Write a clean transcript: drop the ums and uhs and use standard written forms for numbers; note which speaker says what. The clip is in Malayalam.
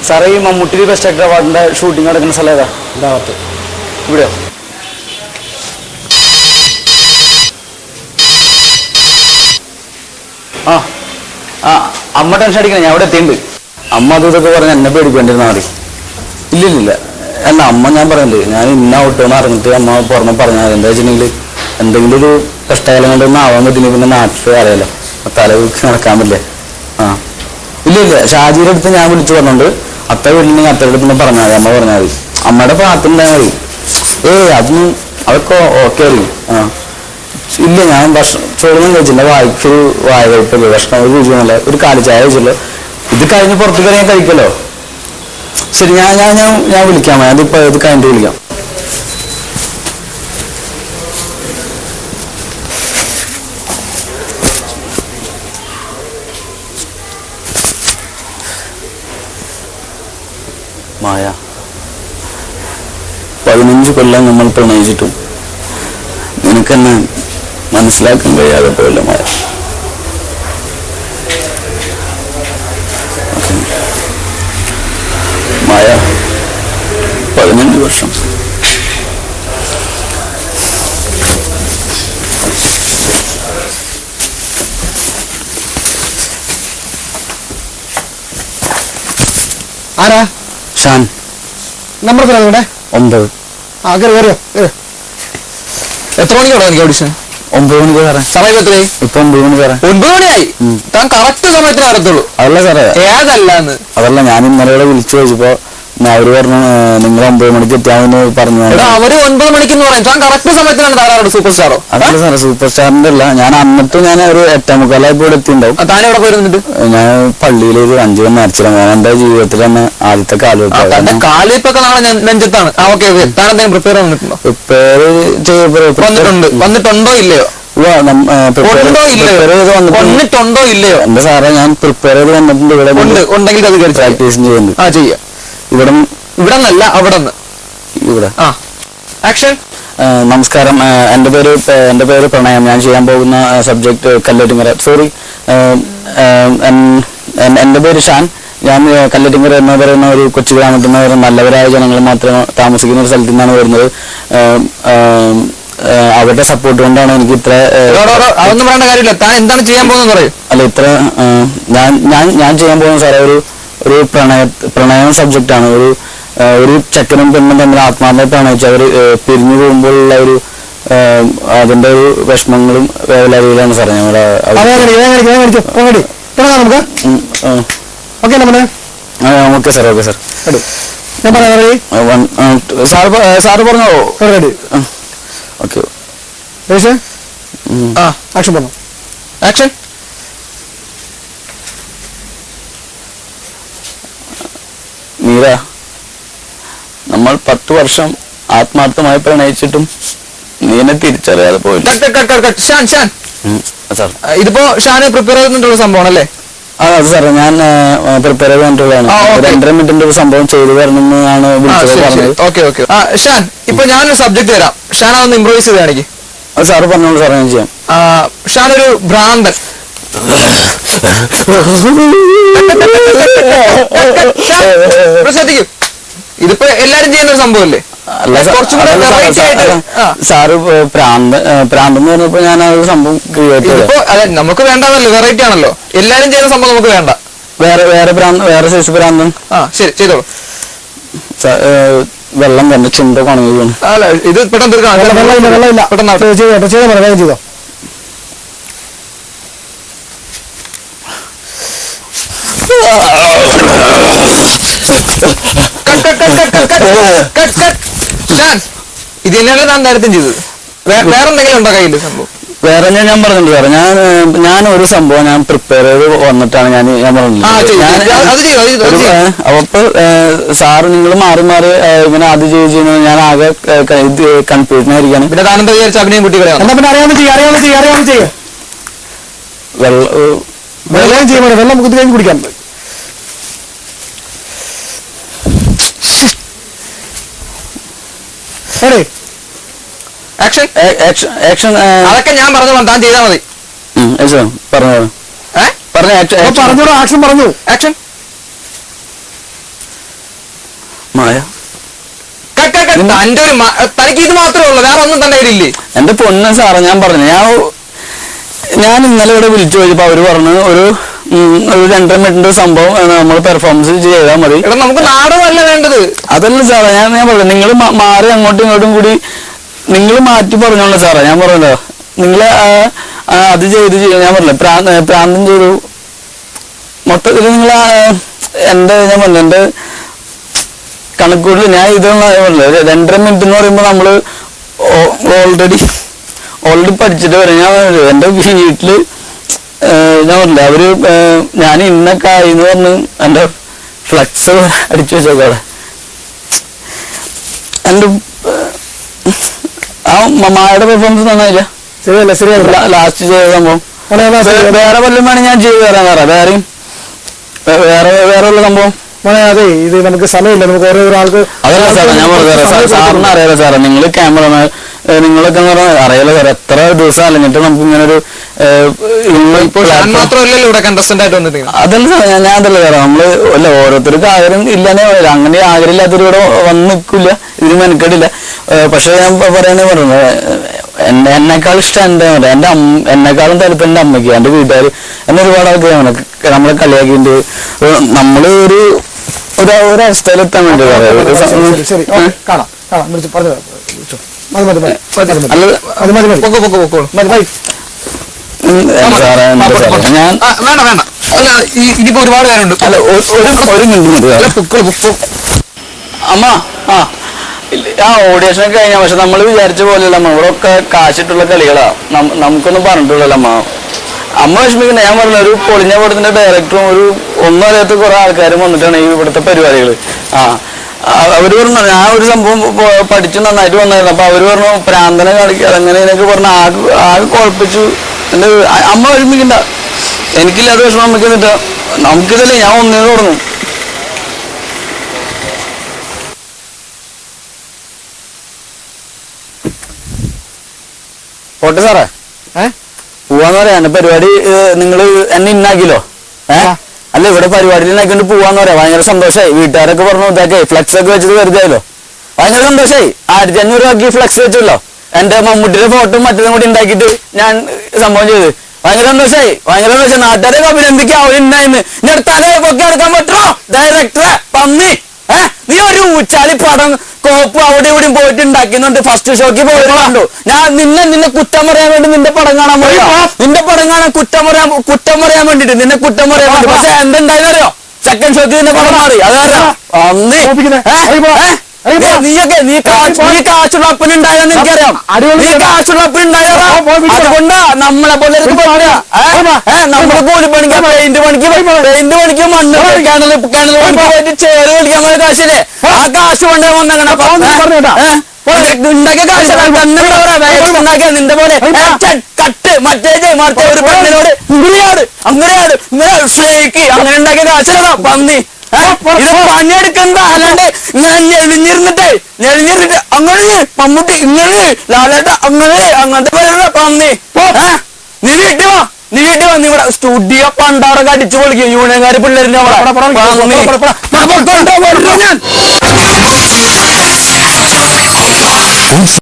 Speaker 1: സാറേ ഈ മമ്മൂട്ടി ബെസ്റ്റ് ആക്ടർ അവാർഡിന്റെ ഷൂട്ടിംഗ് നടക്കുന്ന സ്ഥലം ഏതാ? ഇതാവത്ത്. ഇവിടെയോ? ആ ആ അമ്മ ടെൻഷൻ അടിക്കണം, ഞാൻ അവിടെ എത്തിയിട്ടുണ്ട്. അമ്മ അത് ഇതൊക്കെ പറഞ്ഞ് എന്നെ പേടിക്കേണ്ടിരുന്നാൽ മതി. ഇല്ലില്ല അല്ല അമ്മ ഞാൻ പറയുന്നുണ്ട്, ഞാൻ ഇന്ന ഔട്ടോന്ന് അറിഞ്ഞിട്ട് അമ്മ പുറമെ പറഞ്ഞാൽ എന്താ വെച്ചിട്ടുണ്ടെങ്കിൽ എന്തെങ്കിലും ഒരു കഷ്ടകാലം കൊണ്ടൊന്നും ആവാൻ പറ്റില്ല, പിന്നെ നാട്ടിൽ അറിയാലോ തല നടക്കാൻ പറ്റില്ലേ. ആ ഇല്ല ഷാജിയുടെ അടുത്ത് ഞാൻ വിളിച്ചു പറഞ്ഞോണ്ട് അത്ത വീട്ടിൽ അത്തയുടെ അടുത്ത് പറഞ്ഞാൽ മതി, അമ്മ പറഞ്ഞാൽ മതി. അമ്മയുടെ പ്രാർത്ഥന ഉണ്ടായാൽ മതി. അതൊന്നും അതൊക്കെ ഓക്കെ അറിയും. ആ ഇല്ല ഞാൻ ഭക്ഷണം ചോറൊന്നും കഴിച്ചില്ല, വായിക്കൊരു വായ കഴിപ്പല്ലോ, ഭക്ഷണം ഒരു രുചിയൊന്നുമില്ല, ഒരു കാലിച്ചായ കഴിച്ചല്ലോ. ഇത് കഴിഞ്ഞ് പുറത്തു കയറി ഞാൻ കഴിക്കല്ലോ. ശരി ഞാൻ ഞാൻ ഞാൻ ഞാൻ വിളിക്കാം, അതിപ്പോ ഇത് കഴിഞ്ഞിട്ട് വിളിക്കാം. മായ 15 കൊല്ലം നമ്മൾ പ്രണയിച്ചിട്ടും നിനക്കെന്നെ മനസ്സിലാക്കാൻ കഴിയാതെ പോയല്ലോ മായ. മായ 15 വർഷം.
Speaker 2: ആരാ?
Speaker 1: ഷാൻ.
Speaker 2: നമ്പർ 9. ആ കയറിയോ? എത്ര മണിക്കാണോ എനിക്ക് ഓഡിഷൻ?
Speaker 1: 9 മണിക്ക് സാറേ.
Speaker 2: സമയം എത്രയായി?
Speaker 1: ഇപ്പൊ 9 മണി സാറേ.
Speaker 2: 9 മണിയായി. താൻ കറക്റ്റ് സമയത്തിന് വരത്തുള്ളൂ.
Speaker 1: അതല്ല സാറേ,
Speaker 2: ഏതല്ലാന്ന്
Speaker 1: അതല്ല ഞാൻ ഇന്നലെ വിളിച്ചു ചോദിച്ചപ്പോ അവര് പറഞ്ഞു നിങ്ങൾ 9 മണിക്ക് എത്തിയാമെന്ന് പറഞ്ഞു.
Speaker 2: അവര് 9 മണിക്ക് പറയും, താൻ കറക്റ്റ് സമയത്തിനാണ് താരാറുണ്ട് സൂപ്പർ സ്റ്റാറോ?
Speaker 1: അതല്ല സാറേ, സൂപ്പർ സ്റ്റാറിന്റെ അല്ല, ഞാൻ അന്നിട്ട് ഞാൻ ഒരു 8:45 ഇവിടെ എത്തിണ്ടാവും.
Speaker 2: താൻ എവിടെ പോയിരുന്നിട്ട്? ഞാൻ
Speaker 1: പള്ളിയിലേക്ക് 5 മണി നേർച്ചില്ല. ഞാൻ എന്റെ ജീവിതത്തിൽ തന്നെ ആദ്യത്തെ
Speaker 2: കാലുവെപ്പൊക്കെ നാളെ നെഞ്ചത്താണ്. Okay okay. താൻ എന്തെങ്കിലും പ്രിപ്പയർ വന്നിട്ടുണ്ടോ? വന്നിട്ടുണ്ടോ ഇല്ലയോ? വന്നിട്ടുണ്ടോ ഇല്ലയോ?
Speaker 1: എന്താ സാറേ ഞാൻ പ്രിപ്പയർ ചെയ്ത് വന്നിട്ടുണ്ട്. ഇവിടെ
Speaker 2: ഉണ്ടെങ്കിൽ അത്
Speaker 1: പ്രാക്ടീസ് ചെയ്യുന്നു.
Speaker 2: ആ ചെയ്യാം. ഇവിടെ നിന്നല്ല അവിടെ നിന്ന്. ഇവിടെ ആക്ഷൻ.
Speaker 1: നമസ്കാരം, എന്റെ പേര് പ്രണയം. ഞാൻ ചെയ്യാൻ പോകുന്ന സബ്ജക്ട് കല്ലേറ്റുങ്ങര. സോറി, എന്റെ പേര് ഷാൻ. ഞാൻ കല്ലേറ്റുങ്ങര എന്ന് പറയുന്ന ഒരു കൊച്ചു ഗ്രാമത്തിൽ നിന്ന് നല്ലവരായ ജനങ്ങൾ മാത്രം താമസിക്കുന്ന ഒരു സ്ഥലത്തു നിന്നാണ് വരുന്നത്. അവരുടെ സപ്പോർട്ട് കൊണ്ടാണ് എനിക്ക് ഇത്ര.
Speaker 2: അതൊന്നും പറയേണ്ട കാര്യമില്ല. താൻ എന്താണ് ചെയ്യാൻ പോകുന്നത് പറയൂ.
Speaker 1: അല്ല ഇത്ര ഞാൻ ചെയ്യാൻ പോകുന്ന സാറേ ഒരു പ്രണയം സബ്ജക്റ്റാണ്. ഒരു ചെക്കനും പെണ്ണും തമ്മിൽ ആത്മാർത്ഥമായി പ്രണയിച്ച് അവർ പിരിഞ്ഞു പോകുമ്പോഴുള്ള അതിന്റെ ഒരു വിഷമങ്ങളും വേവലാതിയിലാണ് സാറേ ഞങ്ങളുടെ. Okay sir, okay sir. Sir പറഞ്ഞോ? ഓക്കെ.
Speaker 2: ആക്ഷൻ പറഞ്ഞു. ആക്ഷൻ.
Speaker 1: മീര, നമ്മൾ 10 വർഷം ആത്മാർത്ഥമായി പ്രണയിച്ചിട്ടും നീ എന്നെ തിരിച്ചറിയാതെ പോയില്ല.
Speaker 2: ഇതിപ്പോ ഷാന് പ്രിപ്പയർ ചെയ്തിട്ടുള്ള സംഭവമാണല്ലേ?
Speaker 1: അത് സാറേ ഞാൻ പ്രിപ്പയർ ചെയ്തിട്ടുള്ളതാണ്. 2.5 മിനിറ്റിന്റെ ഒരു സംഭവം ചെയ്തു തരണമെന്നാണ് വിളിച്ചത്.
Speaker 2: Okay okay. ഷാൻ, ഇപ്പൊ ഞാനൊരു സബ്ജക്ട് തരാം, ഷാൻ അതൊന്ന് ഇംപ്രൂവൈസ് ചെയ്ത് കാണിക്കും.
Speaker 1: അത് സാറ് പറഞ്ഞോളൂ സാറേ, ഞാൻ ചെയ്യാം.
Speaker 2: ഷാൻ ഒരു ഭ്രാന്തൻ. ശ്രദ്ധിക്കും, ഇതിപ്പോ എല്ലാരും ചെയ്യുന്ന ഒരു സംഭവല്ലേ?
Speaker 1: സാറ് പ്രാന്തെന്ന് പറഞ്ഞപ്പോ ഞാൻ ആ ഒരു സംഭവം ക്രിയേറ്റ് ചെയ്തപ്പോ
Speaker 2: അതെ നമുക്ക് വേണ്ടതല്ലോ, വെറൈറ്റി ആണല്ലോ. എല്ലാരും ചെയ്യുന്ന സംഭവം നമുക്ക് വേണ്ട.
Speaker 1: വേറെ സൈസ് പ്രാന്തൻ.
Speaker 2: ശരി ചെയ്തോളൂ.
Speaker 1: വെള്ളം തന്നെ ചിന്ത കാണുകയാണ്.
Speaker 2: അല്ല ഇത് പെട്ടെന്ന് തീർക്കണം. ചെയ്തോ. ഇത് തന്നെയാണ് താൻ നേരത്തെ ചെയ്തത്. വേറെ എന്തെങ്കിലും ഉണ്ടോ കയ്യിൽ സംഭവം?
Speaker 1: വേറെ ഞാൻ പറഞ്ഞിട്ടുണ്ട് സാറേ, ഞാൻ ഒരു സംഭവം ഞാൻ പ്രിപ്പയർ ചെയ്ത് വന്നിട്ടാണ് ഞാൻ പറഞ്ഞത്. അപ്പൊ സാറ് നിങ്ങൾ മാറി മാറി ഇങ്ങനെ അത് ചെയ്യുന്നത് ഞാൻ ആകെ കൺഫ്യൂഷൻ ആയിരിക്കാണ്.
Speaker 2: പിന്നെ താനെന്താ വിചാരിച്ച അഭിനയം കുട്ടി പറയാം.
Speaker 1: വെള്ളം ചെയ്യാൻ വെള്ളം കുത്തി കഴിഞ്ഞ് കുടിക്കാൻ.
Speaker 2: അതൊക്കെ ഞാൻ പറഞ്ഞു, താൻ ചെയ്താൽ മതി.
Speaker 1: പറഞ്ഞോളൂ. ആക്ഷൻ പറഞ്ഞു.
Speaker 2: ആക്ഷൻ.
Speaker 1: മായ
Speaker 2: തന്റെ ഒരു തനിക്ക് ഇത് മാത്രമേ ഉള്ളൂ, വേറെ ഒന്നും തന്നെ ഇല്ലേ?
Speaker 1: എന്റെ പൊന്ന് സാറേ, ഞാൻ പറഞ്ഞു, ഞാൻ ഇന്നലെ ഇവിടെ വിളിച്ചു ചോദിച്ചപ്പോ അവര് പറഞ്ഞു ഒരു 2.5 മിനിറ്റ് സംഭവം നമ്മൾ പെർഫോമൻസ് ചെയ്താൽ മതി.
Speaker 2: എടാ നമുക്ക് നാടകമല്ല വേണ്ടത്.
Speaker 1: അതല്ല സാറേ, ഞാൻ പറഞ്ഞു നിങ്ങൾ മാറി അങ്ങോട്ടും ഇങ്ങോട്ടും കൂടി നിങ്ങൾ മാറ്റി പറഞ്ഞോളൂ സാറേ. ഞാൻ പറഞ്ഞല്ലോ നിങ്ങള് അത് ചെയ്ത് ഞാൻ പറഞ്ഞില്ല പ്രാന്തം ചെയ്തു മൊത്തത്തിൽ നിങ്ങൾ ഞാൻ പറഞ്ഞു എന്റെ കണക്കൂട്ടിൽ ഞാൻ ഇതൊന്നും പറഞ്ഞില്ല. 2.5 മിനിറ്റ് എന്ന് പറയുമ്പോൾ നമ്മള് ഓൾറെഡി പഠിച്ചിട്ട് വരാം. ഞാൻ എന്റെ വീട്ടില് ഞാൻ പറഞ്ഞില്ല അവര് ഞാൻ ഇന്നൊക്കെ ആയിന്ന് പറഞ്ഞ് എന്റെ ഫ്ലക്സ് അടിച്ചു വെച്ചേക്കാടെ. എന്റെ മായുടെ പെർഫോമൻസ് നന്നായില്ല, ശരിയല്ല ലാസ്റ്റ് ചെയ്ത സംഭവം. വേറെ വല്ലതും വേണമെങ്കിൽ ഞാൻ ചെയ്തു തരാൻ സാറേ, വേറെ ഉള്ള സംഭവം.
Speaker 3: അതെ, ഇത് നമുക്ക് സമയമില്ല, നമുക്ക് ഓരോ ആൾക്ക്. അതല്ല സാറേ, ഞാൻ പറഞ്ഞു
Speaker 1: സാറിന് അറിയാലോ സാറേ, നിങ്ങള് ക്യാമറമാൻ നിങ്ങളൊക്കെ എന്ന് പറഞ്ഞാൽ അറിയാലോ സാറേ, എത്ര ദിവസം അല്ലെങ്കിൽ നമുക്ക് ഇങ്ങനെ ഒരു
Speaker 2: മാത്രമല്ലല്ലോ ഇവിടെ കണ്ടസ്റ്റന്റ് ആയിട്ട് വന്നിരിക്കുന്നത്.
Speaker 1: അതല്ല സാറേ, ഞാൻ അതല്ല സാറേ, നമ്മള് അല്ല ഓരോരുത്തർക്ക് ആഗ്രഹം ഇല്ലാന്നേ പറയില്ല, അങ്ങനെ ആഗ്രഹമില്ലാത്തവർ ഇവിടെ വന്ന് നിൽക്കില്ല, ഇതിന് മെനക്കെടില്ല. പക്ഷെ ഞാൻ പറയാനേ പറഞ്ഞത് എന്നെക്കാൾ ഇഷ്ടം എന്റെ എന്നെക്കാളും തരത്തിൽ എന്റെ അമ്മയ്ക്ക്, എന്റെ വീട്ടുകാർ എന്നെ ഒരുപാട് ആൾക്കാർ നമ്മളെ കളിയാക്കിണ്ട്. നമ്മള് ഒരവസ്ഥയിലെത്താൻ വേണ്ടി
Speaker 3: കാണാം.
Speaker 1: ഞാൻ
Speaker 2: വേണ്ട അല്ല ഇതിപ്പോ ഒരുപാട് പേരുണ്ട്.
Speaker 1: അല്ല ഒരു മിനിറ്റ് അമ്മ. ഓഡിയേഷനൊക്കെ കഴിഞ്ഞ, പക്ഷെ നമ്മൾ വിചാരിച്ച പോലെയല്ല അമ്മ, ഇവിടെ ഒക്കെ കാശിട്ടുള്ള കളികളാ, നമുക്കൊന്നും പറഞ്ഞിട്ടുള്ളല്ലോ അമ്മ. അമ്മ വിഷമിക്കണ്ട. ഞാൻ പറഞ്ഞ ഒരു പൊളിഞ്ഞ പടത്തിന്റെ ഡയറക്ടറും ഒന്നും അറിയാത്ത കുറെ ആൾക്കാരും വന്നിട്ടാണ് ഈ ഇവിടുത്തെ പരിപാടികള്. അവര് പറഞ്ഞു ഞാൻ ഒരു സംഭവം പഠിച്ചു നന്നായിട്ട് വന്നായിരുന്നു. അപ്പൊ അവര് പറഞ്ഞു പ്രാന്തനെ കളിക്കാതെ അങ്ങനെ ഇതിനൊക്കെ പറഞ്ഞ ആകെ കുഴപ്പിച്ചു. എന്റെ അമ്മ വിഷമിക്കണ്ട, എനിക്കില്ലാത്ത വിഷമം അമ്മയ്ക്ക് എന്നിട്ട് നമുക്കിതല്ലേ, ഞാൻ ഒന്നേന്ന് തുടങ്ങും. പോട്ടെ സാറേ, പോവാന്ന് പറയാ. എന്റെ പരിപാടി നിങ്ങള് എന്നെ ഇന്നാക്കിലോ. അല്ല ഇവിടെ പരിപാടിയിൽ ഇന്നാക്കിണ്ട് പോവാന്ന് പറയാ. ഭയങ്കര സന്തോഷമായി. വീട്ടുകാരൊക്കെ പറഞ്ഞു ഇതൊക്കെ ഫ്ലെക്സ് ഒക്കെ വെച്ചത് വെറുതെയല്ലോ. ഭയങ്കര സന്തോഷമായി. 1500 രൂപയ്ക്ക് ഫ്ലെക്സ് വെച്ചല്ലോ. എന്റെ മമ്മൂട്ടിയുടെ ഫോട്ടോ മറ്റതും കൂടി ഉണ്ടാക്കിയിട്ട് ഞാൻ സംഭവം ചെയ്ത് ഭയങ്കര സന്തോഷമായി. നാട്ടുകാരെ അഭിനന്ദിക്കുക. അവരുണ്ടായിന്ന് ഞാൻ തല പൊക്കി എടുക്കാൻ പറ്റുമോ ഡയറക്ടറെ പന്നി? നീ ഒരു ഊച്ചാലി പടം കോപ്പ് അവിടെ ഇവിടെയും പോയിട്ട് ഉണ്ടാക്കുന്നുണ്ട്. ഫസ്റ്റ് ഷോക്ക് പോയിട്ടുണ്ടോ? ഞാൻ നിന്നെ കുറ്റം പറയാൻ വേണ്ടി നിന്റെ പടം കാണാൻ പോയി. നിന്റെ പടം കാണാൻ കുറ്റം പറയാൻ വേണ്ടിട്ട് നിന്നെ കുറ്റം പറയാൻ വേണ്ടി. പക്ഷെ എന്തുണ്ടായെന്നറിയോ? സെക്കൻഡ് ഷോക്ക് നിന്റെ പടം മാറി. അതറിയാം. നീ കാശുള്ള അപ്പനുണ്ടായെന്ന് എനിക്കറിയാം. നീ കാശുള്ള അപ്പനുണ്ടായോ? അതുകൊണ്ടാ നമ്മളെ പോലെ നമ്മള് കൂലിപ്പണിക്ക് പെയിന്റ് പണിക്ക് മണ്ണ് കിണൽ പണിക്ക് പോയിട്ട് ചേറ് കളിക്കാൻ പോയ കാശില്ലേ? ആ കാശ് കൊണ്ടേ വന്നേക്കണ ഉണ്ടാക്കിയ കാശ് ഉണ്ടാക്കിയ നിന്റെ പോലെ കട്ട് മറ്റേ ഒരു പെണ്ണിനോട് അങ്ങനെയാണ് അങ്ങനെ ഉണ്ടാക്കിയ കാശിലാ പന്നി. ഇത് പണിയെടുക്കണ്ട, അല്ലാണ്ട് ഇങ്ങനെ ഞെളിഞ്ഞിരുന്നിട്ട് അങ്ങനെ മമ്മൂട്ടി ഇങ്ങനെ ലാലേട്ട അങ്ങനത്തെ പേരുടെ പന്നി. നീ വീട്ടിൽ വാ നീ ഇവിടെ സ്റ്റുഡിയോ പണ്ടാറൊക്കെ അടിച്ചു പൊളിക്കും യൂണിയൻകാര് പിള്ളേരിന്റെ ഞാൻ